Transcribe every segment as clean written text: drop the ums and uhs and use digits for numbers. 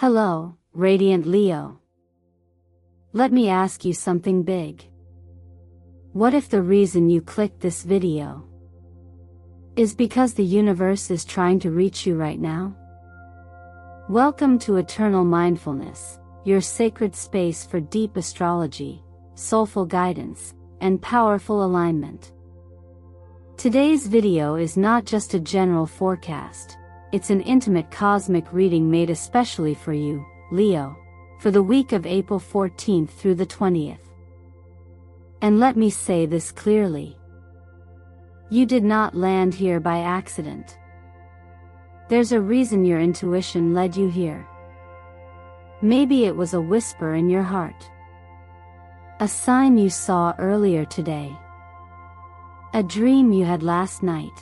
Hello, Radiant Leo. Let me ask you something big. What if the reason you clicked this video is because the universe is trying to reach you right now? Welcome to Eternal Mindfulness, your sacred space for deep astrology, soulful guidance, and powerful alignment. Today's video is not just a general forecast, it's an intimate cosmic reading made especially for you, Leo, for the week of April 14th through the 20th. And let me say this clearly. You did not land here by accident. There's a reason your intuition led you here. Maybe it was a whisper in your heart. A sign you saw earlier today. A dream you had last night.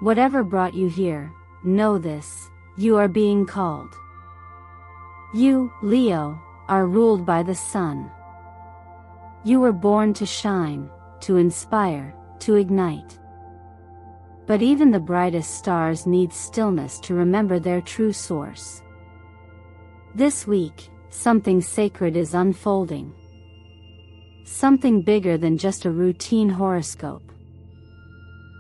Whatever brought you here, know this, you are being called. You, Leo, are ruled by the sun. You were born to shine, to inspire, to ignite. But even the brightest stars need stillness to remember their true source. This week, something sacred is unfolding. Something bigger than just a routine horoscope.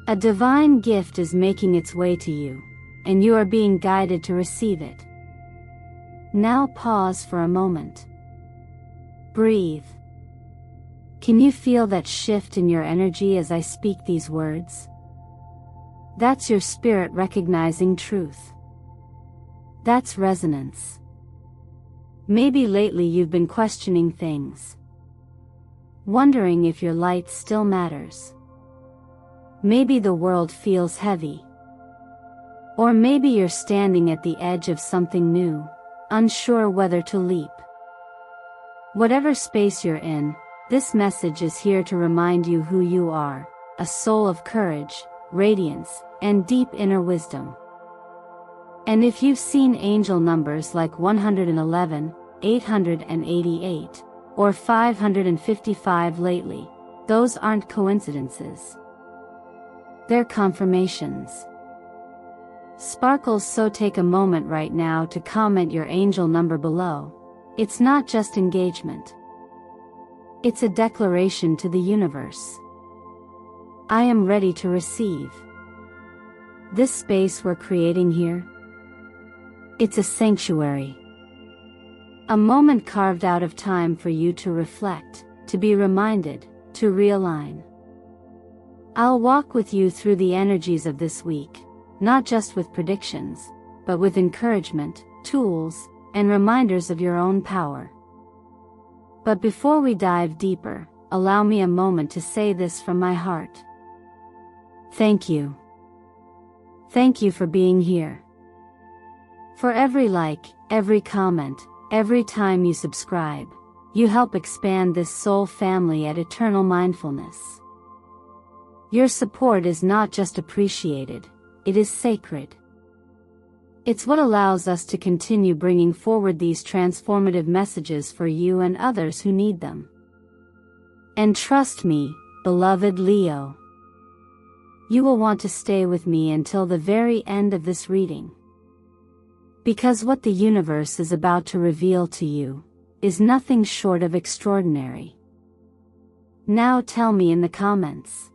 A divine gift is making its way to you, and you are being guided to receive it. Now pause for a moment. Breathe. Can you feel that shift in your energy as I speak these words? That's your spirit recognizing truth. That's resonance. Maybe lately you've been questioning things. Wondering if your light still matters. Maybe the world feels heavy. Or maybe you're standing at the edge of something new, unsure whether to leap. Whatever space you're in, this message is here to remind you who you are, a soul of courage, radiance, and deep inner wisdom. And if you've seen angel numbers like 111, 888, or 555 lately, those aren't coincidences. They're confirmations. Sparkles, so take a moment right now to comment your angel number below. It's not just engagement. It's a declaration to the universe. I am ready to receive. This space we're creating here, it's a sanctuary. A moment carved out of time for you to reflect, to be reminded, to realign. I'll walk with you through the energies of this week, not just with predictions, but with encouragement, tools, and reminders of your own power. But before we dive deeper, allow me a moment to say this from my heart. Thank you. Thank you for being here. For every like, every comment, every time you subscribe, you help expand this soul family at Eternal Mindfulness. Your support is not just appreciated, it is sacred. It's what allows us to continue bringing forward these transformative messages for you and others who need them. And trust me, beloved Leo, you will want to stay with me until the very end of this reading. Because what the universe is about to reveal to you is nothing short of extraordinary. Now tell me in the comments.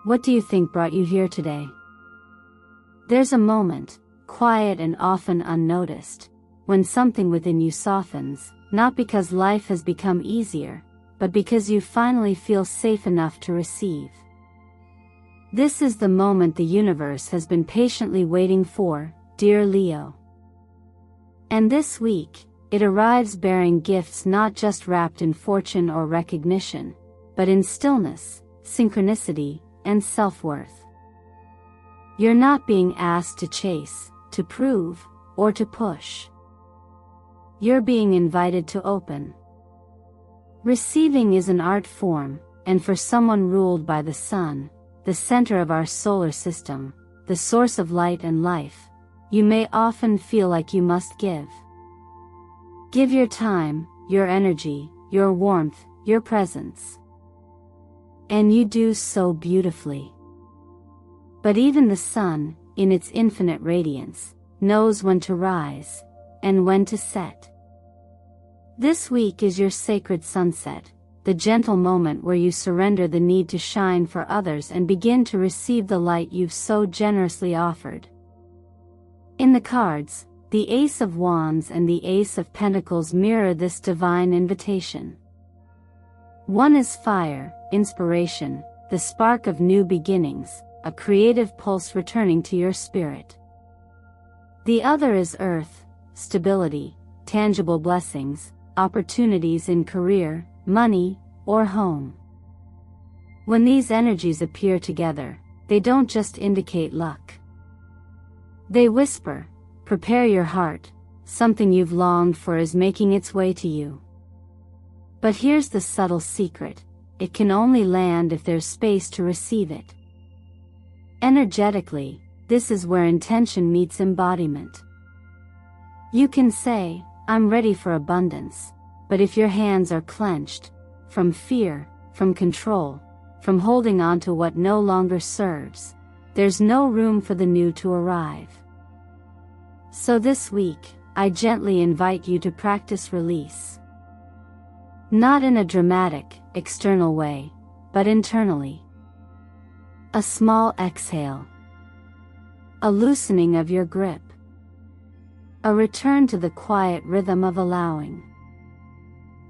What do you think brought you here today? There's a moment, quiet and often unnoticed, when something within you softens, not because life has become easier, but because you finally feel safe enough to receive. This is the moment the universe has been patiently waiting for, dear Leo. And this week, it arrives bearing gifts not just wrapped in fortune or recognition, but in stillness, synchronicity, and self-worth. You're not being asked to chase, to prove, or to push. You're being invited to open. Receiving is an art form, and for someone ruled by the sun, the center of our solar system, the source of light and life, you may often feel like you must give. Give your time, your energy, your warmth, your presence. And you do so beautifully. But even the sun, in its infinite radiance, knows when to rise, and when to set. This week is your sacred sunset, the gentle moment where you surrender the need to shine for others and begin to receive the light you've so generously offered. In the cards, the Ace of Wands and the Ace of Pentacles mirror this divine invitation. One is fire, inspiration, the spark of new beginnings, a creative pulse returning to your spirit. The other is earth, stability, tangible blessings, opportunities in career, money, or home. When these energies appear together, they don't just indicate luck. They whisper, "Prepare your heart, something you've longed for is making its way to you." But here's the subtle secret: it can only land if there's space to receive it. Energetically, this is where intention meets embodiment. You can say, "I'm ready for abundance," but if your hands are clenched, from fear, from control, from holding on to what no longer serves, there's no room for the new to arrive. So this week, I gently invite you to practice release. Not in a dramatic, external way, but internally. A small exhale. A loosening of your grip. A return to the quiet rhythm of allowing.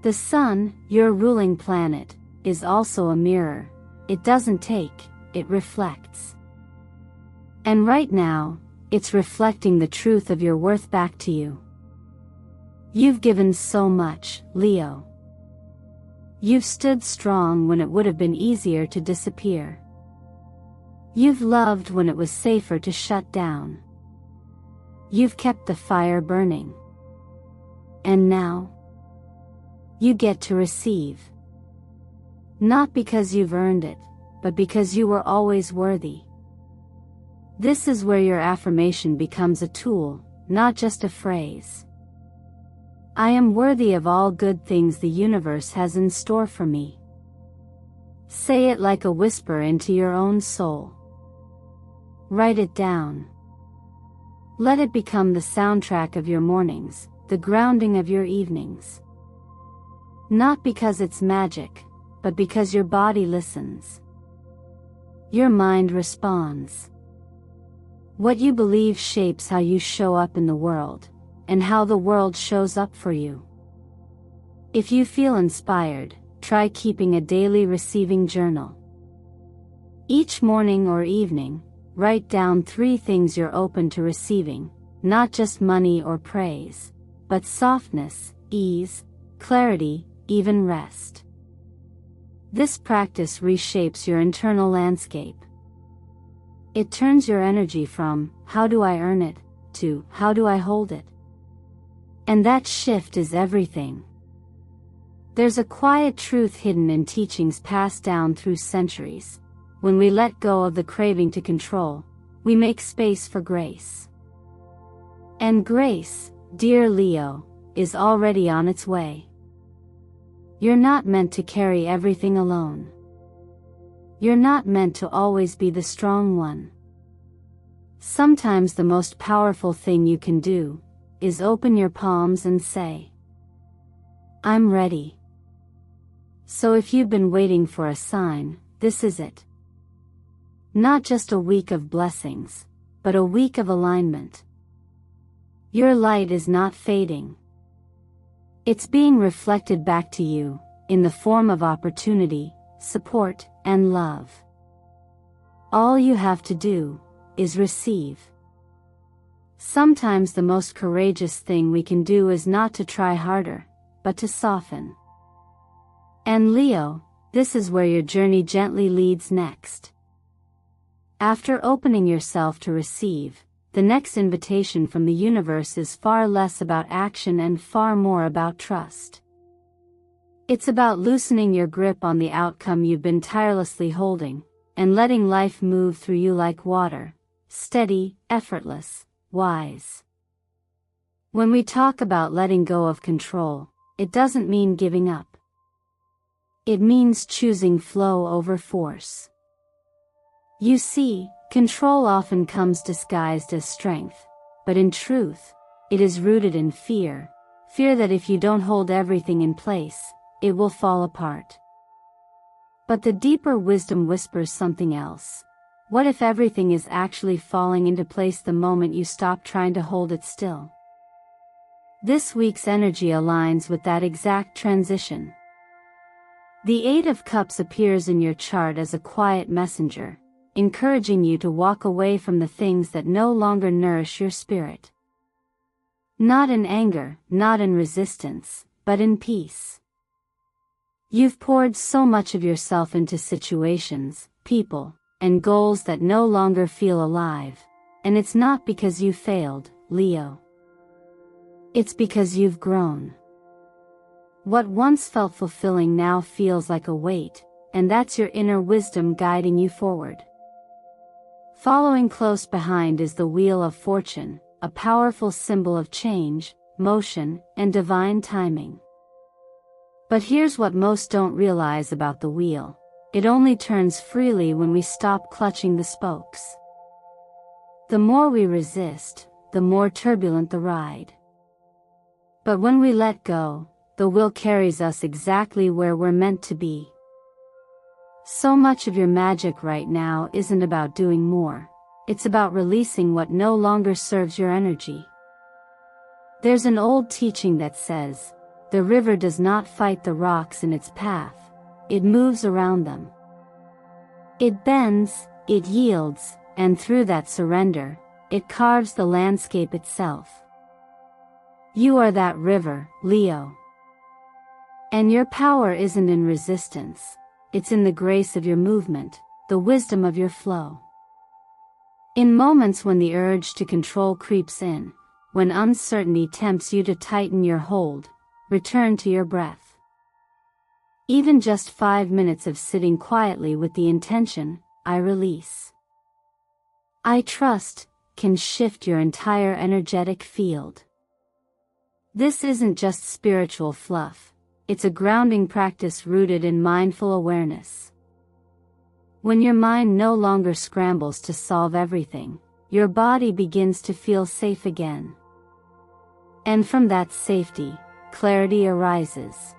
The sun, your ruling planet, is also a mirror. It doesn't take, it reflects. And right now, it's reflecting the truth of your worth back to you. You've given so much, Leo. You've stood strong when it would have been easier to disappear. You've loved when it was safer to shut down. You've kept the fire burning. And now, you get to receive. Not because you've earned it, but because you were always worthy. This is where your affirmation becomes a tool, not just a phrase. I am worthy of all good things the universe has in store for me. Say it like a whisper into your own soul. Write it down. Let it become the soundtrack of your mornings, the grounding of your evenings. Not because it's magic, but because your body listens. Your mind responds. What you believe shapes how you show up in the world, and how the world shows up for you. If you feel inspired, try keeping a daily receiving journal. Each morning or evening, write down 3 things you're open to receiving, not just money or praise, but softness, ease, clarity, even rest. This practice reshapes your internal landscape. It turns your energy from, "How do I earn it?" to, "How do I hold it?" And that shift is everything. There's a quiet truth hidden in teachings passed down through centuries. When we let go of the craving to control, we make space for grace. And grace, dear Leo, is already on its way. You're not meant to carry everything alone. You're not meant to always be the strong one. Sometimes the most powerful thing you can do is open your palms and say, "I'm ready." So if you've been waiting for a sign, this is it. Not just a week of blessings, but a week of alignment. Your light is not fading. It's being reflected back to you, in the form of opportunity, support, and love. All you have to do is receive. Sometimes the most courageous thing we can do is not to try harder, but to soften. And Leo, this is where your journey gently leads next. After opening yourself to receive, the next invitation from the universe is far less about action and far more about trust. It's about loosening your grip on the outcome you've been tirelessly holding, and letting life move through you like water, steady, effortless, wise. When we talk about letting go of control, it doesn't mean giving up. It means choosing flow over force. You see, control often comes disguised as strength, but in truth, it is rooted in fear. Fear that if you don't hold everything in place, it will fall apart. But the deeper wisdom whispers something else. What if everything is actually falling into place the moment you stop trying to hold it still? This week's energy aligns with that exact transition. The Eight of Cups appears in your chart as a quiet messenger, encouraging you to walk away from the things that no longer nourish your spirit. Not in anger, not in resistance, but in peace. You've poured so much of yourself into situations, people, and goals that no longer feel alive, and it's not because you failed, Leo. It's because you've grown. What once felt fulfilling now feels like a weight, and that's your inner wisdom guiding you forward. Following close behind is the Wheel of Fortune, a powerful symbol of change, motion, and divine timing. But here's what most don't realize about the wheel. It only turns freely when we stop clutching the spokes. The more we resist, the more turbulent the ride. But when we let go, the wheel carries us exactly where we're meant to be. So much of your magic right now isn't about doing more. It's about releasing what no longer serves your energy. There's an old teaching that says, the river does not fight the rocks in its path, it moves around them. It bends, it yields, and through that surrender, it carves the landscape itself. You are that river, Leo. And your power isn't in resistance, it's in the grace of your movement, the wisdom of your flow. In moments when the urge to control creeps in, when uncertainty tempts you to tighten your hold, return to your breath. Even just 5 minutes of sitting quietly with the intention, I release, I trust, can shift your entire energetic field. This isn't just spiritual fluff, it's a grounding practice rooted in mindful awareness. When your mind no longer scrambles to solve everything, your body begins to feel safe again. And from that safety, clarity arises.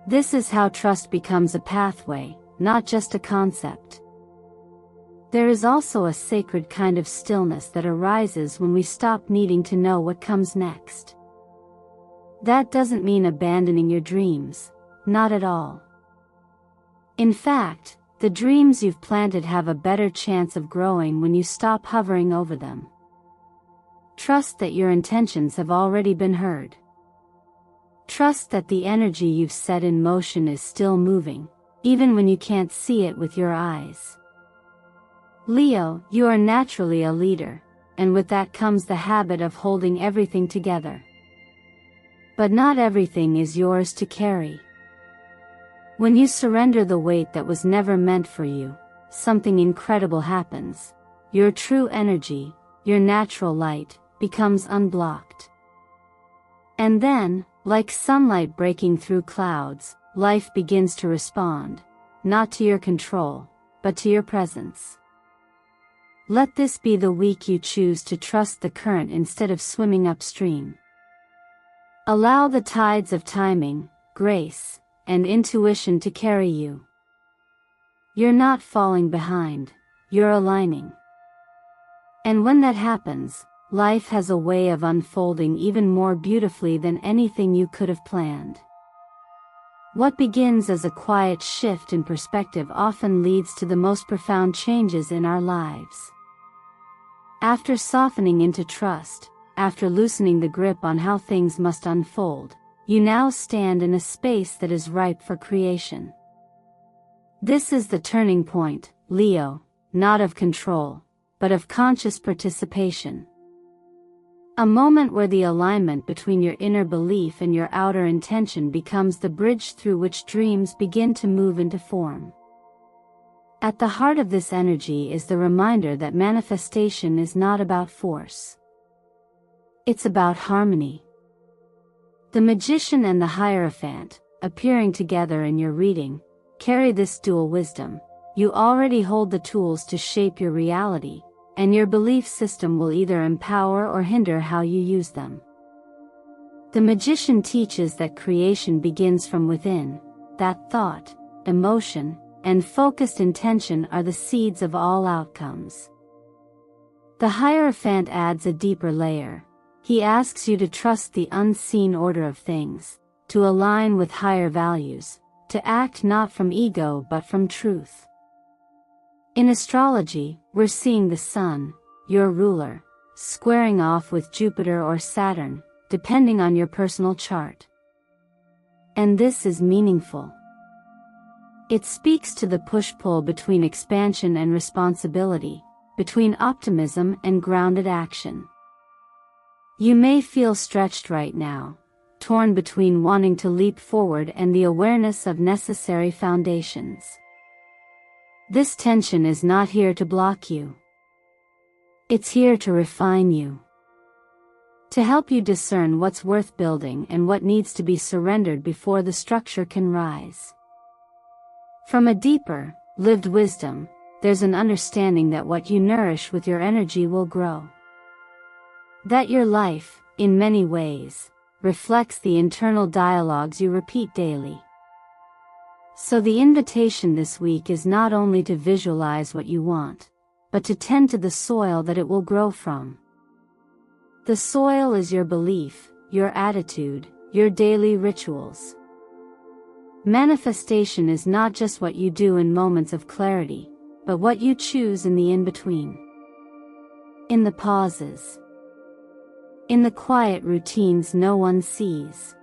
This is how trust becomes a pathway, not just a concept. There is also a sacred kind of stillness that arises when we stop needing to know what comes next. That doesn't mean abandoning your dreams, not at all. In fact, the dreams you've planted have a better chance of growing when you stop hovering over them. Trust that your intentions have already been heard. Trust that the energy you've set in motion is still moving, even when you can't see it with your eyes. Leo, you are naturally a leader, and with that comes the habit of holding everything together. But not everything is yours to carry. When you surrender the weight that was never meant for you, something incredible happens. Your true energy, your natural light, becomes unblocked. And then, like sunlight breaking through clouds, life begins to respond, not to your control, but to your presence. Let this be the week you choose to trust the current instead of swimming upstream. Allow the tides of timing, grace, and intuition to carry you. You're not falling behind, you're aligning. And when that happens, life has a way of unfolding even more beautifully than anything you could have planned. What begins as a quiet shift in perspective often leads to the most profound changes in our lives. After softening into trust, after loosening the grip on how things must unfold, you now stand in a space that is ripe for creation. This is the turning point, Leo, not of control, but of conscious participation. A moment where the alignment between your inner belief and your outer intention becomes the bridge through which dreams begin to move into form. At the heart of this energy is the reminder that manifestation is not about force. It's about harmony. The Magician and the Hierophant, appearing together in your reading, carry this dual wisdom. You already hold the tools to shape your reality, and your belief system will either empower or hinder how you use them. The magician teaches that creation begins from within, that thought, emotion, and focused intention are the seeds of all outcomes. The Hierophant adds a deeper layer. He asks you to trust the unseen order of things, to align with higher values, to act not from ego but from truth. In astrology, we're seeing the Sun, your ruler, squaring off with Jupiter or Saturn, depending on your personal chart. And this is meaningful. It speaks to the push-pull between expansion and responsibility, between optimism and grounded action. You may feel stretched right now, torn between wanting to leap forward and the awareness of necessary foundations. This tension is not here to block you. It's here to refine you, to help you discern what's worth building and what needs to be surrendered before the structure can rise. From a deeper, lived wisdom, there's an understanding that what you nourish with your energy will grow. That your life, in many ways, reflects the internal dialogues you repeat daily. So the invitation this week is not only to visualize what you want, but to tend to the soil that it will grow from. The soil is your belief, your attitude, your daily rituals. Manifestation is not just what you do in moments of clarity, but what you choose in the in-between. In the pauses. In the quiet routines no one sees.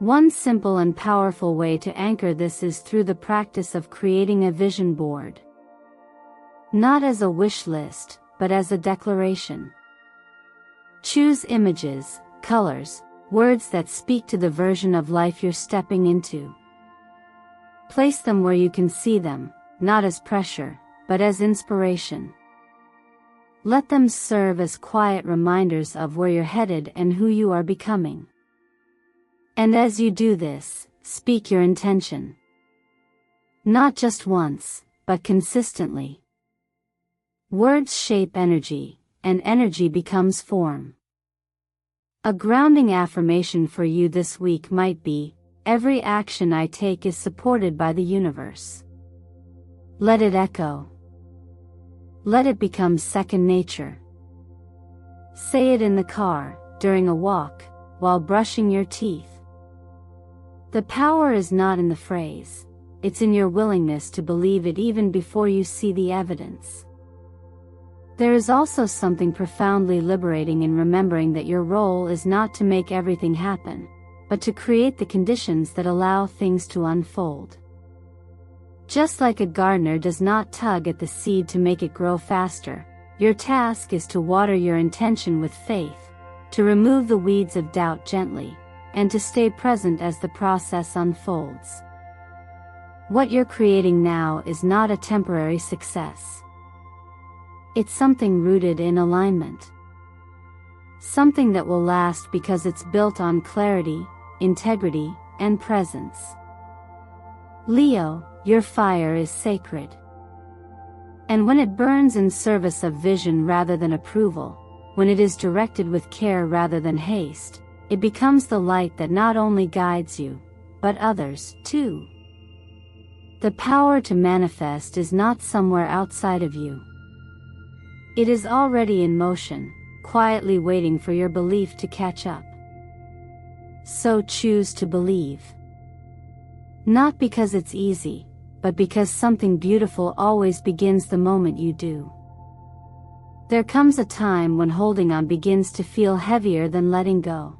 One simple and powerful way to anchor this is through the practice of creating a vision board. Not as a wish list, but as a declaration. Choose images, colors, words that speak to the version of life you're stepping into. Place them where you can see them, not as pressure, but as inspiration. Let them serve as quiet reminders of where you're headed and who you are becoming. And as you do this, speak your intention. Not just once, but consistently. Words shape energy, and energy becomes form. A grounding affirmation for you this week might be, every action I take is supported by the universe. Let it echo. Let it become second nature. Say it in the car, during a walk, while brushing your teeth. The power is not in the phrase, it's in your willingness to believe it even before you see the evidence. There is also something profoundly liberating in remembering that your role is not to make everything happen, but to create the conditions that allow things to unfold. Just like a gardener does not tug at the seed to make it grow faster, your task is to water your intention with faith, to remove the weeds of doubt gently, and to stay present as the process unfolds. What you're creating now is not a temporary success. It's something rooted in alignment. Something that will last because it's built on clarity, integrity, and presence. Leo, your fire is sacred. And when it burns in service of vision rather than approval, when it is directed with care rather than haste, it becomes the light that not only guides you, but others, too. The power to manifest is not somewhere outside of you. It is already in motion, quietly waiting for your belief to catch up. So choose to believe. Not because it's easy, but because something beautiful always begins the moment you do. There comes a time when holding on begins to feel heavier than letting go.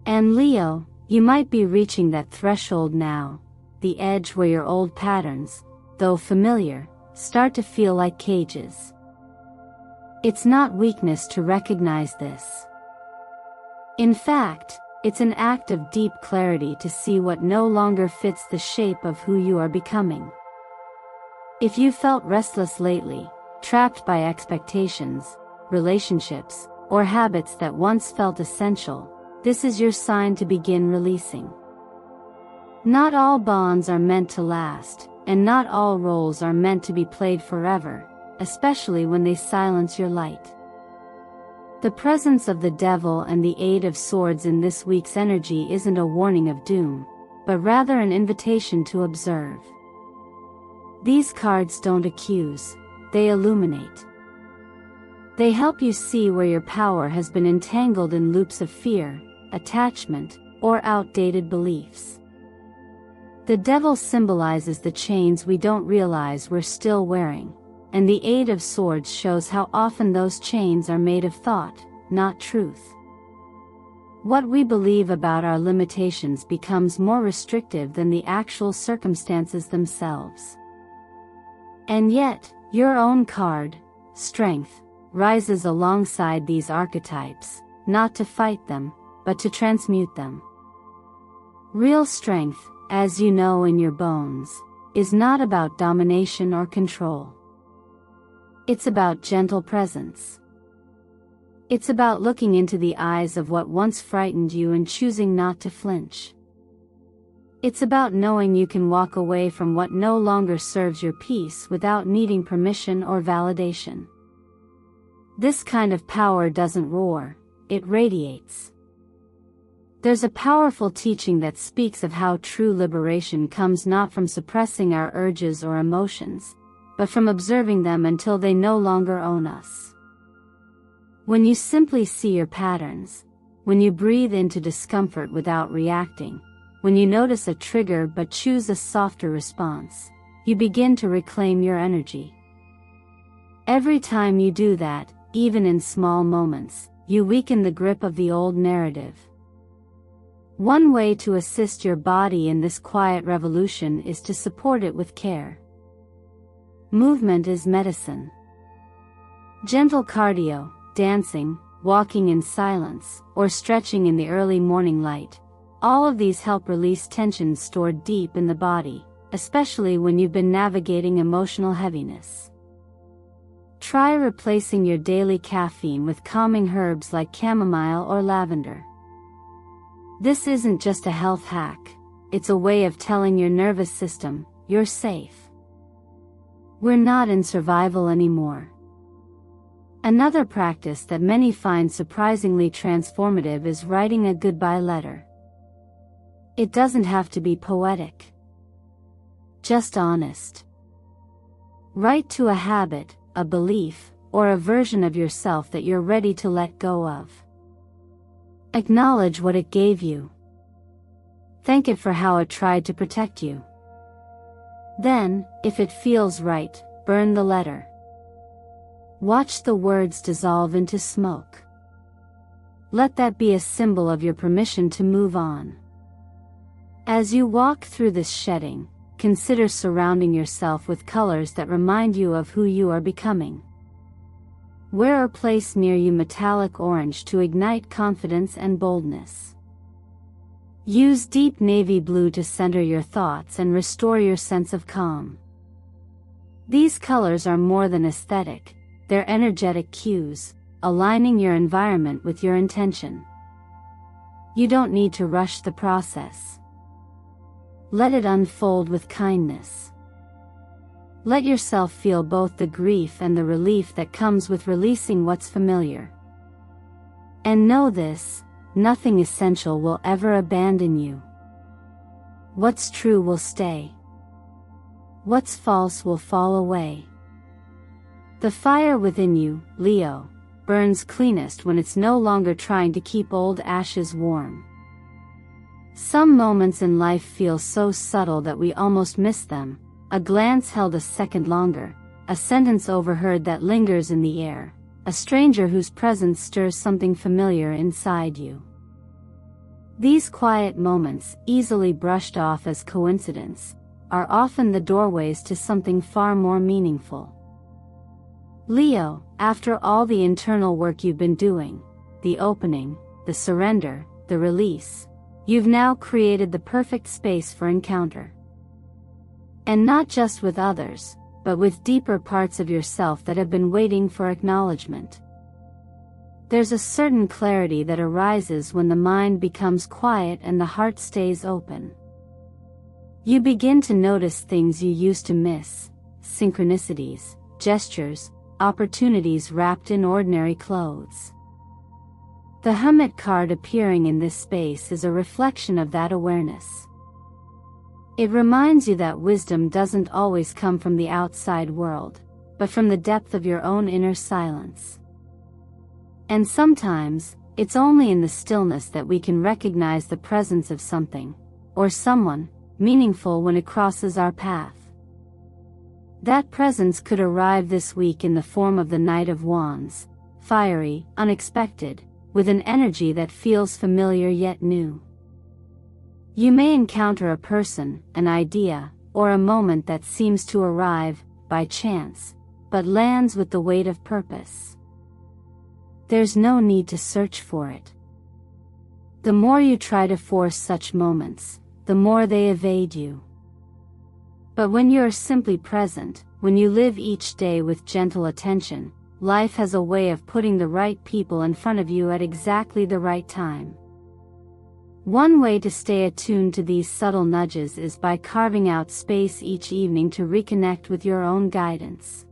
And Leo, you might be reaching that threshold now, the edge where your old patterns, though familiar, start to feel like cages. It's not weakness to recognize this. In fact, it's an act of deep clarity to see what no longer fits the shape of who you are becoming. If you felt restless lately, trapped by expectations, relationships, or habits that once felt essential, this is your sign to begin releasing. Not all bonds are meant to last, and not all roles are meant to be played forever, especially when they silence your light. The presence of the Devil and the Eight of Swords in this week's energy isn't a warning of doom, but rather an invitation to observe. These cards don't accuse, they illuminate. They help you see where your power has been entangled in loops of fear, attachment, or outdated beliefs. The Devil symbolizes the chains we don't realize we're still wearing, and the Eight of Swords shows how often those chains are made of thought, not truth. What we believe about our limitations becomes more restrictive than the actual circumstances themselves. And yet, your own card, Strength, rises alongside these archetypes, not to fight them, but to transmute them. Real strength, as you know in your bones, is not about domination or control. It's about gentle presence. It's about looking into the eyes of what once frightened you and choosing not to flinch. It's about knowing you can walk away from what no longer serves your peace without needing permission or validation. This kind of power doesn't roar, it radiates. There's a powerful teaching that speaks of how true liberation comes not from suppressing our urges or emotions, but from observing them until they no longer own us. When you simply see your patterns, when you breathe into discomfort without reacting, when you notice a trigger but choose a softer response, you begin to reclaim your energy. Every time you do that, even in small moments, you weaken the grip of the old narrative. One way to assist your body in this quiet revolution is to support it with care. Movement is medicine. Gentle cardio, dancing, walking in silence, or stretching in the early morning light, all of these help release tension stored deep in the body, especially when you've been navigating emotional heaviness. Try replacing your daily caffeine with calming herbs like chamomile or lavender. This isn't just a health hack, it's a way of telling your nervous system, you're safe. We're not in survival anymore. Another practice that many find surprisingly transformative is writing a goodbye letter. It doesn't have to be poetic. Just honest. Write to a habit, a belief, or a version of yourself that you're ready to let go of. Acknowledge what it gave you. Thank it for how it tried to protect you. Then, if it feels right, burn the letter. Watch the words dissolve into smoke. Let that be a symbol of your permission to move on. As you walk through this shedding, consider surrounding yourself with colors that remind you of who you are becoming. Wear or place near you metallic orange to ignite confidence and boldness. Use deep navy blue to center your thoughts and restore your sense of calm. These colors are more than aesthetic, they're energetic cues, aligning your environment with your intention. You don't need to rush the process. Let it unfold with kindness. Let yourself feel both the grief and the relief that comes with releasing what's familiar. And know this, nothing essential will ever abandon you. What's true will stay. What's false will fall away. The fire within you, Leo, burns cleanest when it's no longer trying to keep old ashes warm. Some moments in life feel so subtle that we almost miss them. A glance held a second longer, a sentence overheard that lingers in the air, a stranger whose presence stirs something familiar inside you. These quiet moments, easily brushed off as coincidence, are often the doorways to something far more meaningful. Leo, after all the internal work you've been doing, the opening, the surrender, the release, you've now created the perfect space for encounter. And not just with others, but with deeper parts of yourself that have been waiting for acknowledgement. There's a certain clarity that arises when the mind becomes quiet and the heart stays open. You begin to notice things you used to miss, synchronicities, gestures, opportunities wrapped in ordinary clothes. The Hermit card appearing in this space is a reflection of that awareness. It reminds you that wisdom doesn't always come from the outside world, but from the depth of your own inner silence. And sometimes, it's only in the stillness that we can recognize the presence of something, or someone, meaningful when it crosses our path. That presence could arrive this week in the form of the Knight of Wands, fiery, unexpected, with an energy that feels familiar yet new. You may encounter a person, an idea, or a moment that seems to arrive, by chance, but lands with the weight of purpose. There's no need to search for it. The more you try to force such moments, the more they evade you. But when you are simply present, when you live each day with gentle attention, life has a way of putting the right people in front of you at exactly the right time. One way to stay attuned to these subtle nudges is by carving out space each evening to reconnect with your own guidance.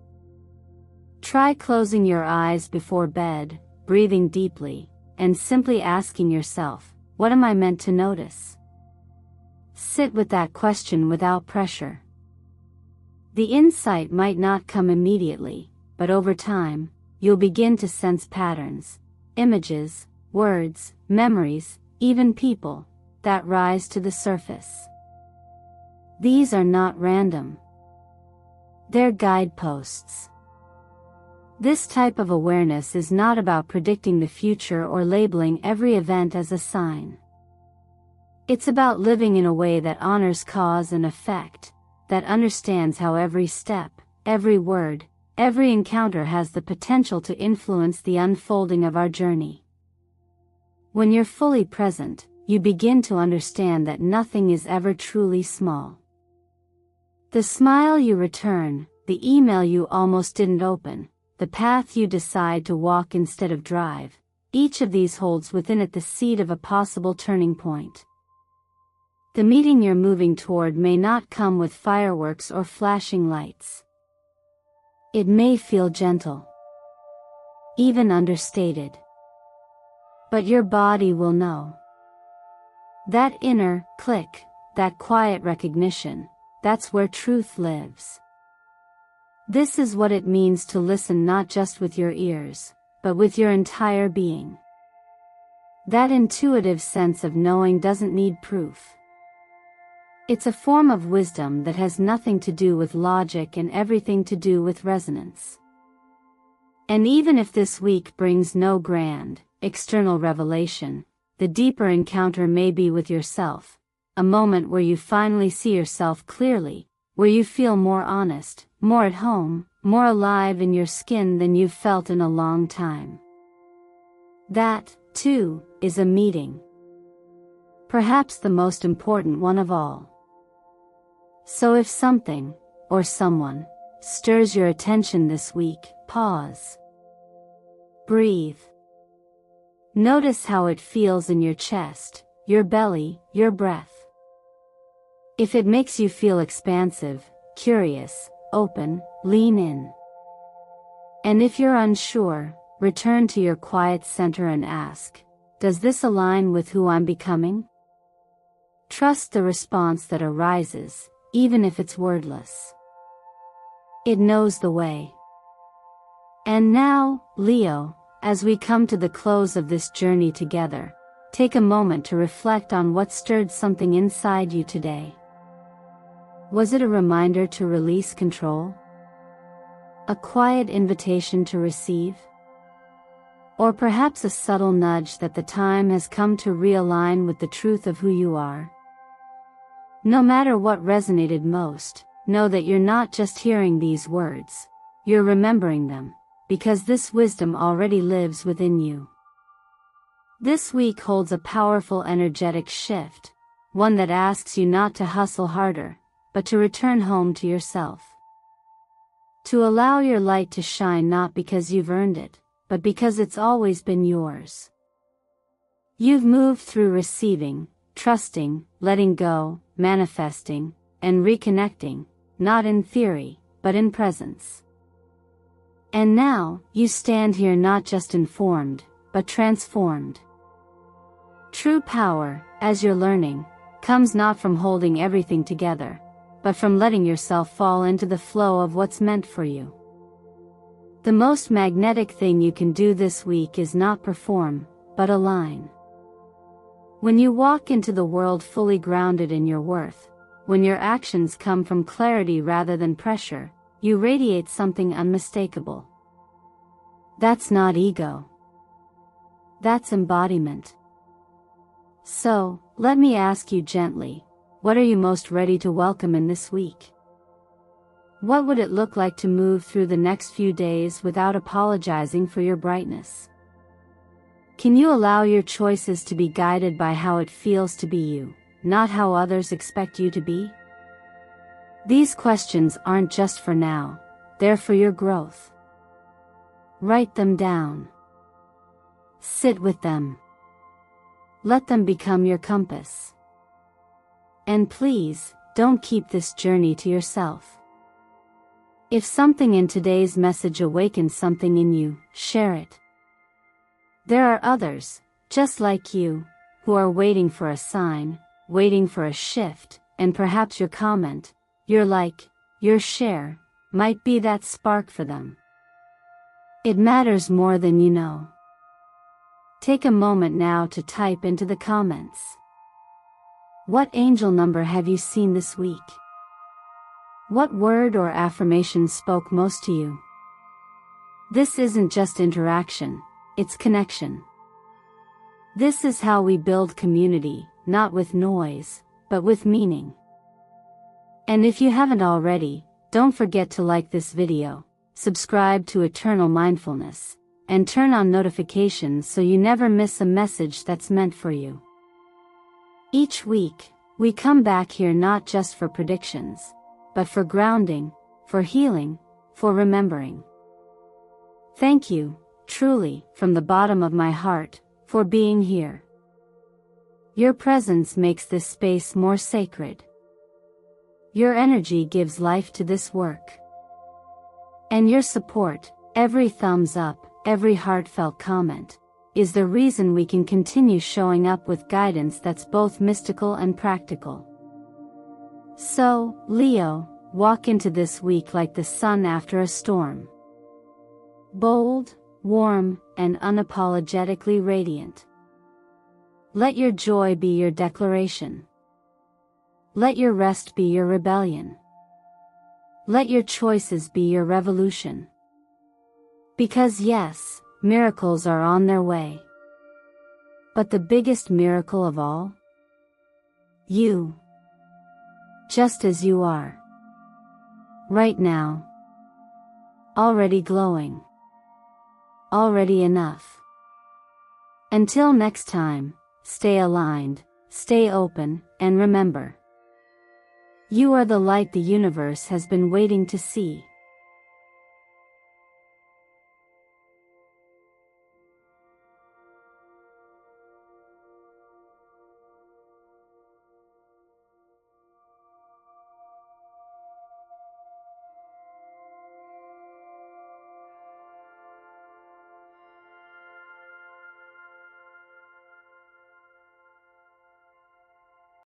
Try closing your eyes before bed, breathing deeply, and simply asking yourself, what am I meant to notice? Sit with that question without pressure. The insight might not come immediately, but over time, you'll begin to sense patterns, images, words, memories, even people, that rise to the surface. These are not random. They're guideposts. This type of awareness is not about predicting the future or labeling every event as a sign. It's about living in a way that honors cause and effect, that understands how every step, every word, every encounter has the potential to influence the unfolding of our journey. When you're fully present, you begin to understand that nothing is ever truly small. The smile you return, the email you almost didn't open, the path you decide to walk instead of drive, each of these holds within it the seed of a possible turning point. The meeting you're moving toward may not come with fireworks or flashing lights. It may feel gentle, even understated. But your body will know. That inner click, that quiet recognition, that's where truth lives. This is what it means to listen not just with your ears, but with your entire being. That intuitive sense of knowing doesn't need proof. It's a form of wisdom that has nothing to do with logic and everything to do with resonance. And even if this week brings no grand, external revelation, the deeper encounter may be with yourself, a moment where you finally see yourself clearly, where you feel more honest, more at home, more alive in your skin than you've felt in a long time. That, too, is a meeting. Perhaps the most important one of all. So if something, or someone, stirs your attention this week, pause. Breathe. Notice how it feels in your chest, your belly, your breath. If it makes you feel expansive, curious, open, lean in. And if you're unsure, return to your quiet center and ask, does this align with who I'm becoming? Trust the response that arises, even if it's wordless. It knows the way. And now, Leo, as we come to the close of this journey together, take a moment to reflect on what stirred something inside you today. Was it a reminder to release control? A quiet invitation to receive? Or perhaps a subtle nudge that the time has come to realign with the truth of who you are? No matter what resonated most, know that you're not just hearing these words, you're remembering them, because this wisdom already lives within you. This week holds a powerful energetic shift, one that asks you not to hustle harder, but to return home to yourself. To allow your light to shine not because you've earned it, but because it's always been yours. You've moved through receiving, trusting, letting go, manifesting, and reconnecting, not in theory, but in presence. And now, you stand here not just informed, but transformed. True power, as you're learning, comes not from holding everything together, but from letting yourself fall into the flow of what's meant for you. The most magnetic thing you can do this week is not perform, but align. When you walk into the world fully grounded in your worth, when your actions come from clarity rather than pressure, you radiate something unmistakable. That's not ego. That's embodiment. So, let me ask you gently, what are you most ready to welcome in this week? What would it look like to move through the next few days without apologizing for your brightness? Can you allow your choices to be guided by how it feels to be you, not how others expect you to be? These questions aren't just for now, they're for your growth. Write them down. Sit with them. Let them become your compass. And please, don't keep this journey to yourself. If something in today's message awakens something in you, share it. There are others, just like you, who are waiting for a sign, waiting for a shift, and perhaps your comment, your like, your share, might be that spark for them. It matters more than you know. Take a moment now to type into the comments. What angel number have you seen this week? What word or affirmation spoke most to you? This isn't just interaction, it's connection. This is how we build community, not with noise, but with meaning. And if you haven't already, don't forget to like this video, subscribe to Eternal Mindfulness, and turn on notifications so you never miss a message that's meant for you. Each week, we come back here not just for predictions, but for grounding, for healing, for remembering. Thank you, truly, from the bottom of my heart, for being here. Your presence makes this space more sacred. Your energy gives life to this work. And your support, every thumbs up, every heartfelt comment, is the reason we can continue showing up with guidance that's both mystical and practical. So, Leo, walk into this week like the sun after a storm. Bold, warm, and unapologetically radiant. Let your joy be your declaration. Let your rest be your rebellion. Let your choices be your revolution. Because yes, miracles are on their way. But the biggest miracle of all? You. Just as you are. Right now. Already glowing. Already enough. Until next time, stay aligned, stay open, and remember. You are the light the universe has been waiting to see.